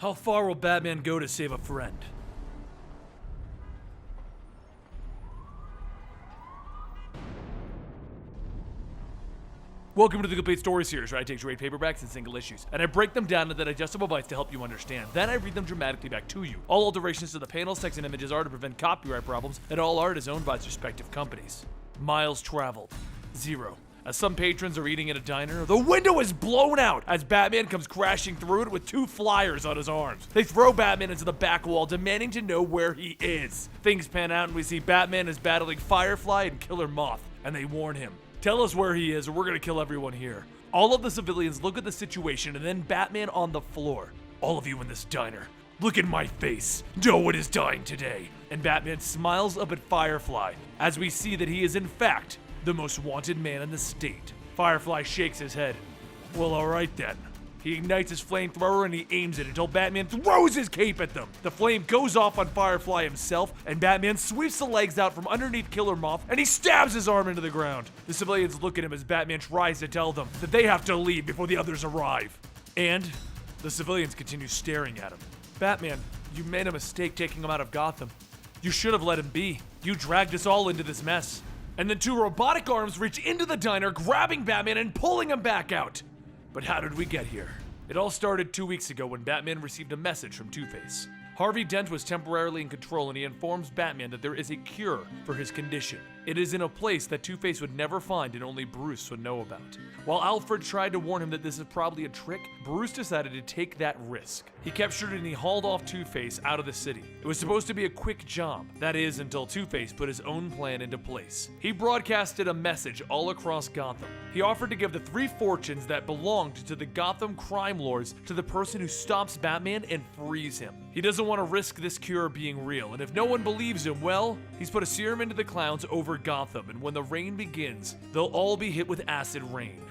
How far will Batman go to save a friend? Welcome to the Complete Story Series, where I take trade paperbacks and single issues, and I break them down into digestible bites to help you understand. Then I read them dramatically back to you. All alterations to the panels, text, and images are to prevent copyright problems, and all art is owned by its respective companies. Miles traveled. 0. As some patrons are eating at a diner, the window is blown out as Batman comes crashing through it with 2 flyers on his arms. They throw Batman into the back wall, demanding to know where he is. Things pan out and we see Batman is battling Firefly and Killer Moth, and they warn him, "Tell us where he is or we're gonna kill everyone here." All of the civilians look at the situation and then Batman on the floor. "All of you in this diner, look at my face. No one is dying today." And Batman smiles up at Firefly as we see that he is in fact the most wanted man in the state. Firefly shakes his head. "Well, alright then." He ignites his flamethrower and he aims it until Batman throws his cape at them. The flame goes off on Firefly himself, and Batman sweeps the legs out from underneath Killer Moth and he stabs his arm into the ground. The civilians look at him as Batman tries to tell them that they have to leave before the others arrive. And the civilians continue staring at him. "Batman, you made a mistake taking him out of Gotham. You should have let him be. You dragged us all into this mess." And then 2 robotic arms reach into the diner, grabbing Batman and pulling him back out. But how did we get here? It all started 2 weeks ago when Batman received a message from Two-Face. Harvey Dent was temporarily in control and he informs Batman that there is a cure for his condition. It is in a place that Two-Face would never find and only Bruce would know about. While Alfred tried to warn him that this is probably a trick, Bruce decided to take that risk. He kept shooting and he hauled off Two-Face out of the city. It was supposed to be a quick job. That is, until Two-Face put his own plan into place. He broadcasted a message all across Gotham. He offered to give the 3 fortunes that belonged to the Gotham crime lords to the person who stops Batman and frees him. He doesn't want to risk this cure being real, and if no one believes him, well, he's put a serum into the clowns over Gotham, and when the rain begins, they'll all be hit with acid rain.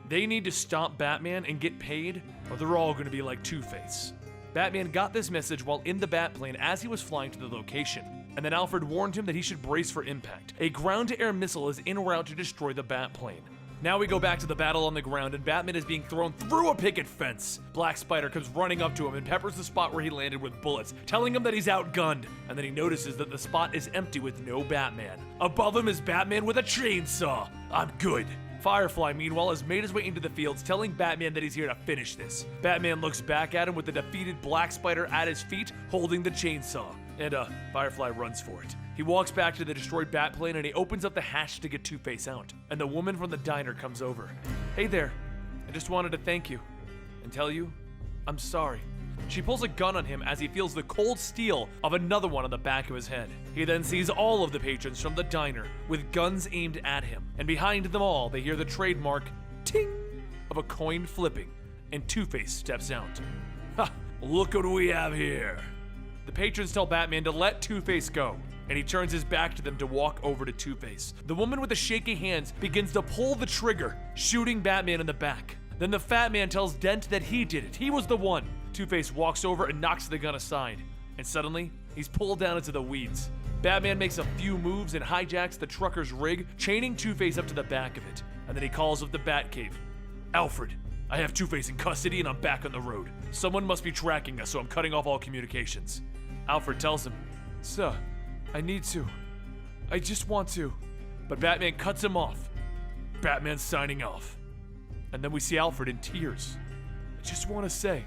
They need to stop Batman and get paid, or they're all going to be like Two-Face. Batman got this message while in the Batplane as he was flying to the location, and then Alfred warned him that he should brace for impact. A ground-to-air missile is en route to destroy the Batplane. Now we go back to the battle on the ground and Batman is being thrown through a picket fence. Black Spider comes running up to him and peppers the spot where he landed with bullets, telling him that he's outgunned, and then he notices that the spot is empty with no Batman. Above him is Batman with a chainsaw. "I'm good." Firefly, meanwhile, has made his way into the fields, telling Batman that he's here to finish this. Batman looks back at him with the defeated Black Spider at his feet, holding the chainsaw. And Firefly runs for it. He walks back to the destroyed Batplane and he opens up the hatch to get Two-Face out. And the woman from the diner comes over. "Hey there, I just wanted to thank you and tell you I'm sorry." She pulls a gun on him as he feels the cold steel of another one on the back of his head. He then sees all of the patrons from the diner with guns aimed at him. And behind them all, they hear the trademark ting of a coin flipping, and Two-Face steps out. "Ha! Look what we have here." The patrons tell Batman to let Two-Face go, and he turns his back to them to walk over to Two-Face. The woman with the shaky hands begins to pull the trigger, shooting Batman in the back. Then the fat man tells Dent that he did it. He was the one. Two-Face walks over and knocks the gun aside, and suddenly, he's pulled down into the weeds. Batman makes a few moves and hijacks the trucker's rig, chaining Two-Face up to the back of it, and then he calls up the Batcave. "Alfred, I have Two-Face in custody and I'm back on the road. Someone must be tracking us, so I'm cutting off all communications." Alfred tells him, "Sir, I need to. I just want to." But Batman cuts him off. Batman's signing off. And then we see Alfred in tears. "I just want to say,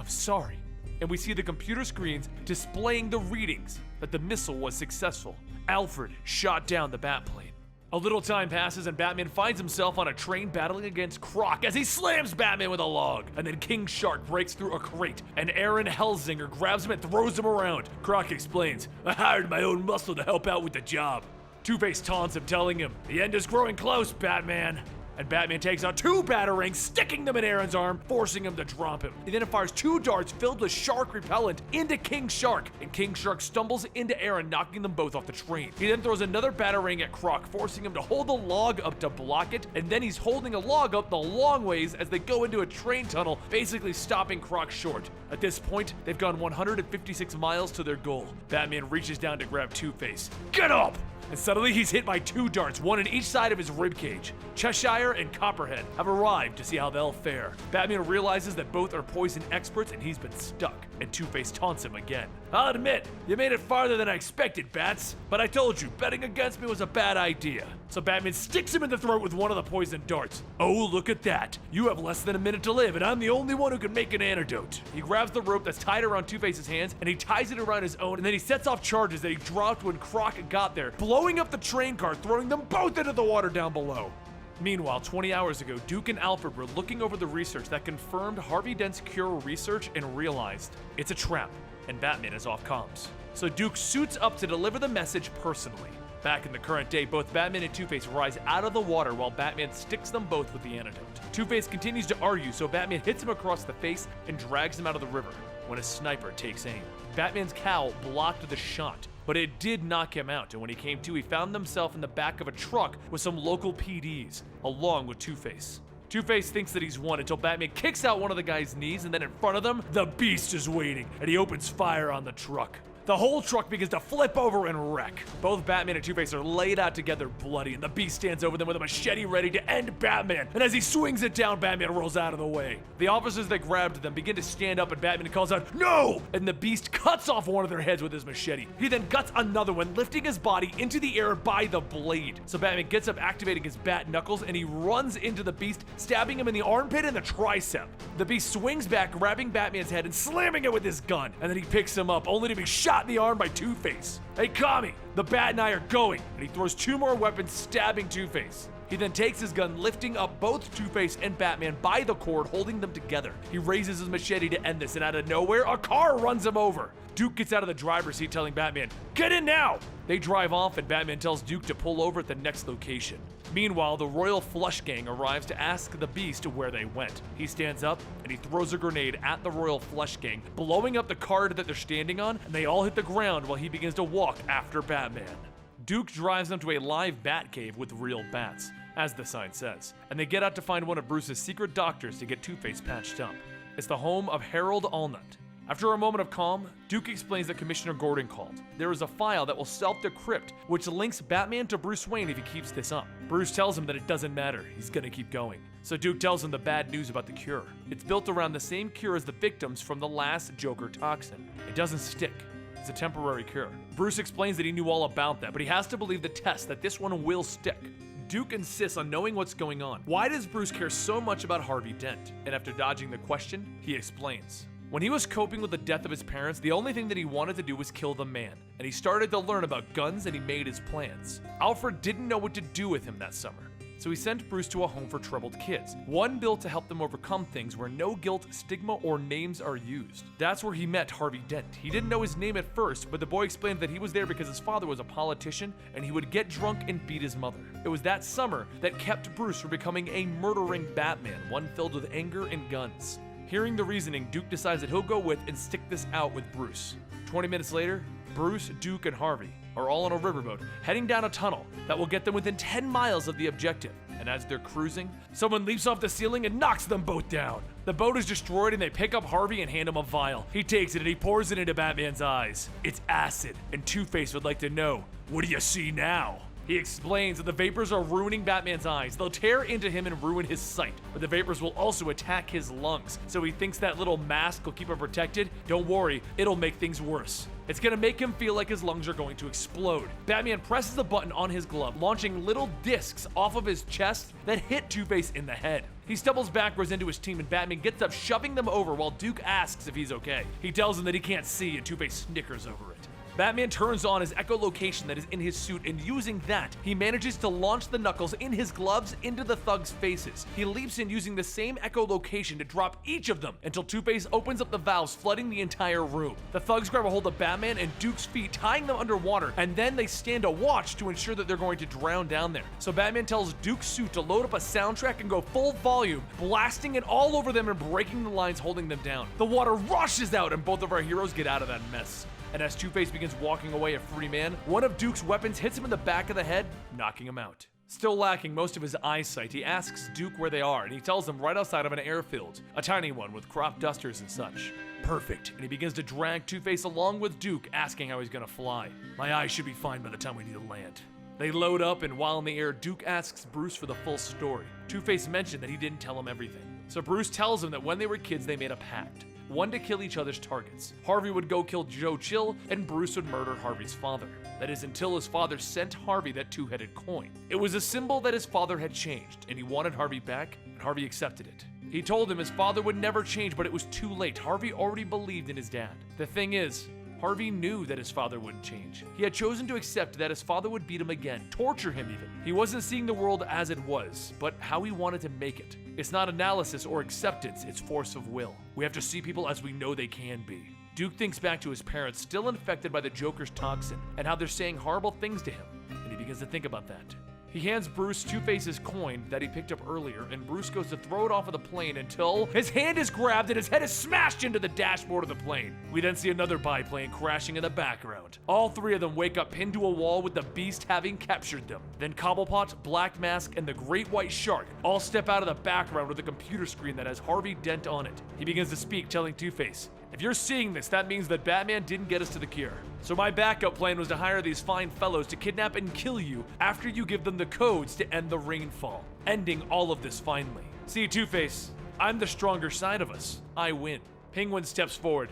I'm sorry." And we see the computer screens displaying the readings that the missile was successful. Alfred shot down the Batplane. A little time passes and Batman finds himself on a train battling against Croc as he slams Batman with a log. And then King Shark breaks through a crate and Aaron Hellsinger grabs him and throws him around. Croc explains, "I hired my own muscle to help out with the job." Two-Face taunts him, telling him, "The end is growing close, Batman." And Batman takes out 2 batarangs, sticking them in Aaron's arm, forcing him to drop him. He then fires 2 darts filled with shark repellent into King Shark, and King Shark stumbles into Aaron, knocking them both off the train. He then throws another batarang at Croc, forcing him to hold the log up to block it, and then he's holding a log up the long ways as they go into a train tunnel, basically stopping Croc short. At this point, they've gone 156 miles to their goal. Batman reaches down to grab Two-Face. "Get up!" And suddenly he's hit by 2 darts, one in each side of his ribcage. Cheshire Nightmare and Copperhead have arrived to see how they'll fare. Batman realizes that both are poison experts and he's been stuck, and Two-Face taunts him again. I'll admit, you made it farther than I expected, Bats, but I told you, betting against me was a bad idea. So Batman sticks him in the throat with one of the poison darts. Oh, look at that. You have less than a minute to live, and I'm the only one who can make an antidote. He grabs the rope that's tied around Two-Face's hands, and he ties it around his own, and then he sets off charges that he dropped when Croc got there, blowing up the train car, throwing them both into the water down below. Meanwhile, 20 hours ago, Duke and Alfred were looking over the research that confirmed Harvey Dent's cure research and realized it's a trap, and Batman is off comms. So Duke suits up to deliver the message personally. Back in the current day, both Batman and Two-Face rise out of the water while Batman sticks them both with the antidote. Two-Face continues to argue, so Batman hits him across the face and drags him out of the river when a sniper takes aim. Batman's cowl blocked the shot, but it did knock him out, and when he came to, he found himself in the back of a truck with some local PDs, along with Two-Face. Two-Face thinks that he's won until Batman kicks out one of the guy's knees, and then in front of them, the Beast is waiting, and he opens fire on the truck. The whole truck begins to flip over and wreck. Both Batman and Two-Face are laid out together bloody, and the Beast stands over them with a machete ready to end Batman. And as he swings it down, Batman rolls out of the way. The officers that grabbed them begin to stand up, and Batman calls out, "No!" And the Beast cuts off one of their heads with his machete. He then guts another one, lifting his body into the air by the blade. So Batman gets up, activating his bat knuckles, and he runs into the Beast, stabbing him in the armpit and the tricep. The Beast swings back, grabbing Batman's head and slamming it with his gun. And then he picks him up, only to be shot in the arm by Two-Face. "Hey, Commie, the Bat and I are going," and he throws two more weapons, stabbing Two-Face. He then takes his gun, lifting up both Two-Face and Batman by the cord, holding them together. He raises his machete to end this, and out of nowhere, a car runs him over. Duke gets out of the driver's seat, telling Batman, "Get in now!" They drive off, and Batman tells Duke to pull over at the next location. Meanwhile, the Royal Flush Gang arrives to ask the Beast where they went. He stands up, and he throws a grenade at the Royal Flush Gang, blowing up the card that they're standing on, and they all hit the ground while he begins to walk after Batman. Duke drives them to a live bat cave with real bats, as the sign says, and they get out to find one of Bruce's secret doctors to get Two-Face patched up. It's the home of Harold Allnut. After a moment of calm, Duke explains that Commissioner Gordon called. There is a file that will self-decrypt, which links Batman to Bruce Wayne if he keeps this up. Bruce tells him that it doesn't matter, he's gonna keep going. So Duke tells him the bad news about the cure. It's built around the same cure as the victims from the last Joker toxin. It doesn't stick. It's a temporary cure. Bruce explains that he knew all about that, but he has to believe the test that this one will stick. Duke insists on knowing what's going on. Why does Bruce care so much about Harvey Dent? And after dodging the question, he explains. When he was coping with the death of his parents, the only thing that he wanted to do was kill the man, and he started to learn about guns and he made his plans. Alfred didn't know what to do with him that summer, so he sent Bruce to a home for troubled kids, one built to help them overcome things where no guilt, stigma, or names are used. That's where he met Harvey Dent. He didn't know his name at first, but the boy explained that he was there because his father was a politician and he would get drunk and beat his mother. It was that summer that kept Bruce from becoming a murdering Batman, one filled with anger and guns. Hearing the reasoning, Duke decides that he'll go with and stick this out with Bruce. 20 minutes later, Bruce, Duke, and Harvey are all on a riverboat, heading down a tunnel that will get them within 10 miles of the objective. And as they're cruising, someone leaps off the ceiling and knocks them both down. The boat is destroyed and they pick up Harvey and hand him a vial. He takes it and he pours it into Batman's eyes. It's acid, and Two-Face would like to know, what do you see now? He explains that the vapors are ruining Batman's eyes. They'll tear into him and ruin his sight, but the vapors will also attack his lungs. So he thinks that little mask will keep him protected. Don't worry, it'll make things worse. It's gonna make him feel like his lungs are going to explode. Batman presses the button on his glove, launching little discs off of his chest that hit Two-Face in the head. He stumbles backwards into his team and Batman gets up, shoving them over while Duke asks if he's okay. He tells him that he can't see and Two-Face snickers over it. Batman turns on his echolocation that is in his suit, and using that, he manages to launch the knuckles in his gloves into the thugs' faces. He leaps in using the same echolocation to drop each of them until Two-Face opens up the valves, flooding the entire room. The thugs grab a hold of Batman and Duke's feet, tying them underwater, and then they stand a watch to ensure that they're going to drown down there. So Batman tells Duke's suit to load up a soundtrack and go full volume, blasting it all over them and breaking the lines holding them down. The water rushes out and both of our heroes get out of that mess. And as Two-Face begins walking away a free man, one of Duke's weapons hits him in the back of the head, knocking him out. Still lacking most of his eyesight, he asks Duke where they are, and he tells him right outside of an airfield, a tiny one with crop dusters and such. Perfect, and he begins to drag Two-Face along with Duke, asking how he's gonna fly. My eyes should be fine by the time we need to land. They load up, and while in the air, Duke asks Bruce for the full story. Two-Face mentioned that he didn't tell him everything. So Bruce tells him that when they were kids, they made a pact. One to kill each other's targets. Harvey would go kill Joe Chill, and Bruce would murder Harvey's father. That is until his father sent Harvey that two-headed coin. It was a symbol that his father had changed, and he wanted Harvey back, and Harvey accepted it. He told him his father would never change, but it was too late. Harvey already believed in his dad. The thing is, Harvey knew that his father wouldn't change. He had chosen to accept that his father would beat him again, torture him even. He wasn't seeing the world as it was, but how he wanted to make it. It's not analysis or acceptance, it's force of will. We have to see people as we know they can be. Duke thinks back to his parents, still infected by the Joker's toxin, and how they're saying horrible things to him, and he begins to think about that. He hands Bruce Two-Face's coin that he picked up earlier, and Bruce goes to throw it off of the plane until his hand is grabbed and his head is smashed into the dashboard of the plane. We then see another biplane crashing in the background. All three of them wake up pinned to a wall with the Beast having captured them. Then Cobblepot, Black Mask, and the Great White Shark all step out of the background with a computer screen that has Harvey Dent on it. He begins to speak, telling Two-Face, "If you're seeing this, that means that Batman didn't get us to the cure. So my backup plan was to hire these fine fellows to kidnap and kill you after you give them the codes to end the rainfall, ending all of this finally. See, Two-Face, I'm the stronger side of us. I win." Penguin steps forward.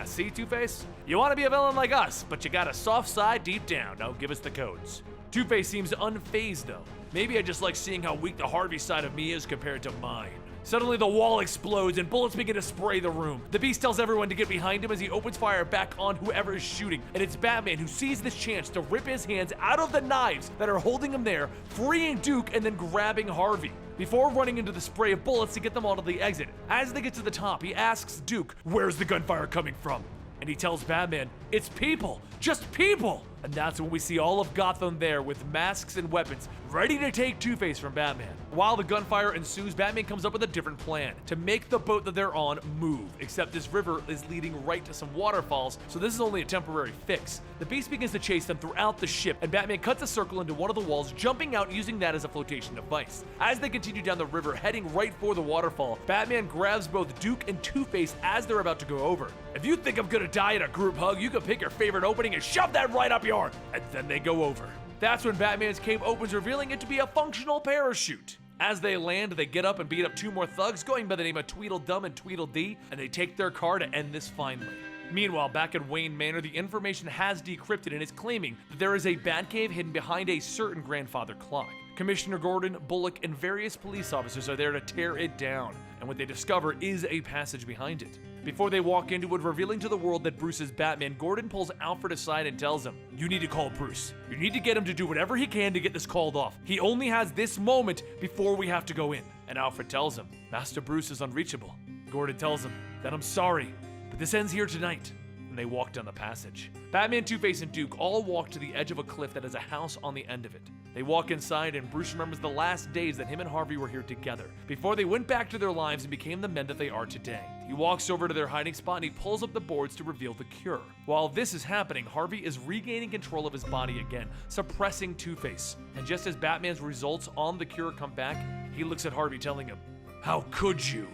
See, Two-Face? You want to be a villain like us, but you got a soft side deep down. Now give us the codes. Two-Face seems unfazed though. Maybe I just like seeing how weak the Harvey side of me is compared to mine. Suddenly the wall explodes and bullets begin to spray the room. The Beast tells everyone to get behind him as he opens fire back on whoever is shooting, and it's Batman who sees this chance to rip his hands out of the knives that are holding him there, freeing Duke and then grabbing Harvey, before running into the spray of bullets to get them onto the exit. As they get to the top, he asks Duke, "Where's the gunfire coming from?" And he tells Batman, "It's people, just people!" And that's when we see all of Gotham there with masks and weapons, ready to take Two-Face from Batman. While the gunfire ensues, Batman comes up with a different plan to make the boat that they're on move, except this river is leading right to some waterfalls, so this is only a temporary fix. The Beast begins to chase them throughout the ship, and Batman cuts a circle into one of the walls, jumping out using that as a flotation device. As they continue down the river, heading right for the waterfall, Batman grabs both Duke and Two-Face as they're about to go over. "If you think I'm gonna die in a group hug, you can pick your favorite opening and shove that right up your..." And then they go over. That's when Batman's cape opens, revealing it to be a functional parachute. As they land, they get up and beat up two more thugs going by the name of Tweedledum and Tweedledee, and they take their car to end this finally. Meanwhile, back at Wayne Manor, the information has decrypted and is claiming that there is a Batcave hidden behind a certain grandfather clock. Commissioner Gordon, Bullock, and various police officers are there to tear it down, and what they discover is a passage behind it. Before they walk into it, revealing to the world that Bruce is Batman, Gordon pulls Alfred aside and tells him, "You need to call Bruce. You need to get him to do whatever he can to get this called off. He only has this moment before we have to go in." And Alfred tells him, "Master Bruce is unreachable." Gordon tells him that, "I'm sorry, but this ends here tonight." And they walk down the passage. Batman, Two-Face, and Duke all walk to the edge of a cliff that has a house on the end of it. They walk inside, and Bruce remembers the last days that him and Harvey were here together, before they went back to their lives and became the men that they are today. He walks over to their hiding spot and he pulls up the boards to reveal the cure. While this is happening, Harvey is regaining control of his body again, suppressing Two-Face. And just as Batman's results on the cure come back, he looks at Harvey telling him, "How could you?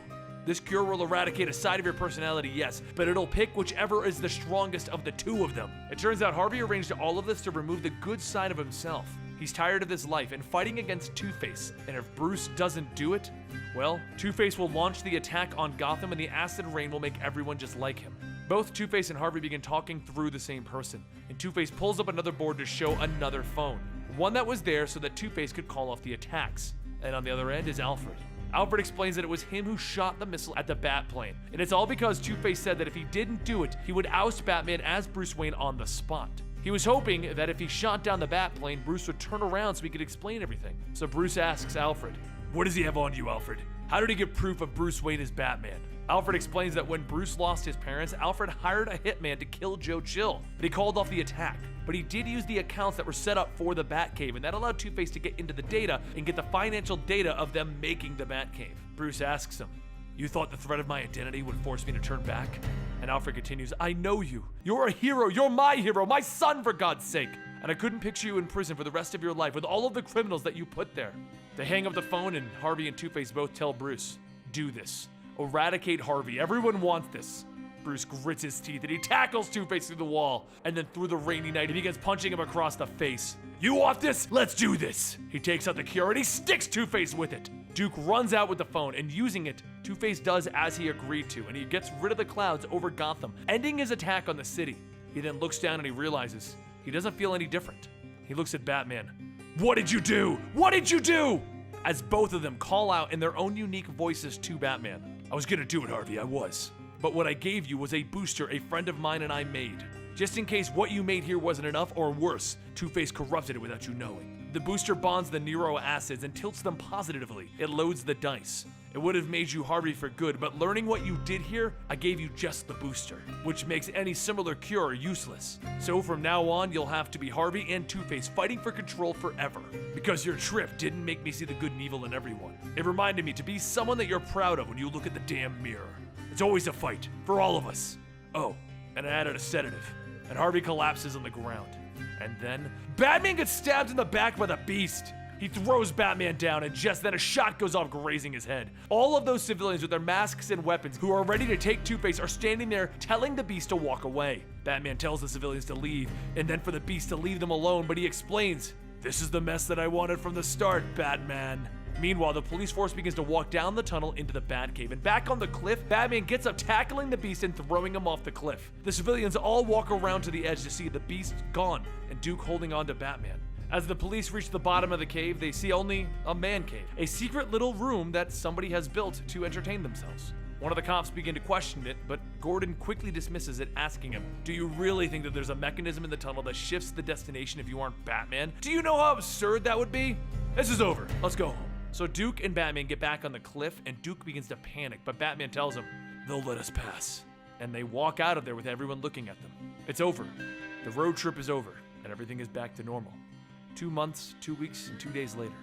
This cure will eradicate a side of your personality, yes, but it'll pick whichever is the strongest of the two of them." It turns out Harvey arranged all of this to remove the good side of himself. He's tired of this life and fighting against Two-Face, and if Bruce doesn't do it, well, Two-Face will launch the attack on Gotham and the acid rain will make everyone just like him. Both Two-Face and Harvey begin talking through the same person, and Two-Face pulls up another board to show another phone, one that was there so that Two-Face could call off the attacks. And on the other end is Alfred. Alfred explains that it was him who shot the missile at the Batplane, and it's all because Two-Face said that if he didn't do it, he would oust Batman as Bruce Wayne on the spot. He was hoping that if he shot down the Batplane, Bruce would turn around so he could explain everything. So Bruce asks Alfred, "What does he have on you, Alfred? How did he get proof of Bruce Wayne as Batman?" Alfred explains that when Bruce lost his parents, Alfred hired a hitman to kill Joe Chill, but he called off the attack. But he did use the accounts that were set up for the Batcave, and that allowed Two-Face to get into the data and get the financial data of them making the Batcave. Bruce asks him, "You thought the threat of my identity would force me to turn back?" And Alfred continues, "I know you. You're a hero. You're my hero. My son, for God's sake. And I couldn't picture you in prison for the rest of your life with all of the criminals that you put there." They hang up the phone, and Harvey and Two-Face both tell Bruce, "Do this. Eradicate Harvey. Everyone wants this." Bruce grits his teeth and he tackles Two-Face through the wall, and then through the rainy night he begins punching him across the face. You want this? Let's do this. He takes out the cure and he sticks Two-Face with it. Duke runs out with the phone, and using it, Two-Face does as he agreed to, and he gets rid of the clouds over Gotham, ending his attack on the city. He then looks down and he realizes he doesn't feel any different. He looks at Batman. What did you do? What did you do? As both of them call out in their own unique voices to Batman. I was gonna do it, Harvey, I was. But what I gave you was a booster a friend of mine and I made. Just in case what you made here wasn't enough, or worse, Two-Face corrupted it without you knowing. The booster bonds the Nero acids and tilts them positively. It loads the dice. It would have made you Harvey for good, but learning what you did here, I gave you just the booster, which makes any similar cure useless. So from now on, you'll have to be Harvey and Two-Face fighting for control forever. Because your trip didn't make me see the good and evil in everyone. It reminded me to be someone that you're proud of when you look at the damn mirror. It's always a fight, for all of us. Oh, and I added a sedative. And Harvey collapses on the ground. And then, Batman gets stabbed in the back by the Beast. He throws Batman down, and just then a shot goes off, grazing his head. All of those civilians with their masks and weapons who are ready to take Two-Face are standing there telling the Beast to walk away. Batman tells the civilians to leave, and then for the Beast to leave them alone, but he explains, "This is the mess that I wanted from the start, Batman." Meanwhile, the police force begins to walk down the tunnel into the Batcave, and back on the cliff, Batman gets up, tackling the Beast and throwing him off the cliff. The civilians all walk around to the edge to see the Beast gone, and Duke holding on to Batman. As the police reach the bottom of the cave, they see only a man cave, a secret little room that somebody has built to entertain themselves. One of the cops begin to question it, but Gordon quickly dismisses it, asking him, "Do you really think that there's a mechanism in the tunnel that shifts the destination if you aren't Batman? Do you know how absurd that would be? This is over. Let's go home." So Duke and Batman get back on the cliff, and Duke begins to panic, but Batman tells him, "They'll let us pass." And they walk out of there with everyone looking at them. It's over. The road trip is over, and everything is back to normal. 2 months, 2 weeks, and 2 days later,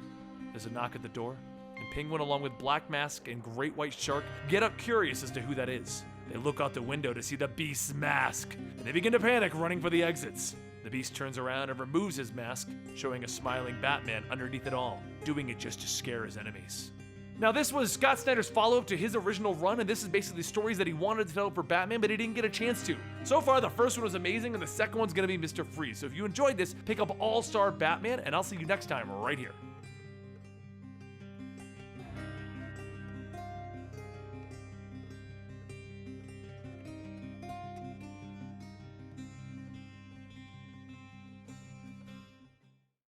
there's a knock at the door, and Penguin, along with Black Mask and Great White Shark, get up curious as to who that is. They look out the window to see the Beast's mask, and they begin to panic, running for the exits. The Beast turns around and removes his mask, showing a smiling Batman underneath it all, doing it just to scare his enemies. Now, this was Scott Snyder's follow-up to his original run, and this is basically stories that he wanted to tell for Batman, but he didn't get a chance to. So far, the first one was amazing, and the second one's gonna be Mr. Freeze. So if you enjoyed this, pick up All-Star Batman, and I'll see you next time right here.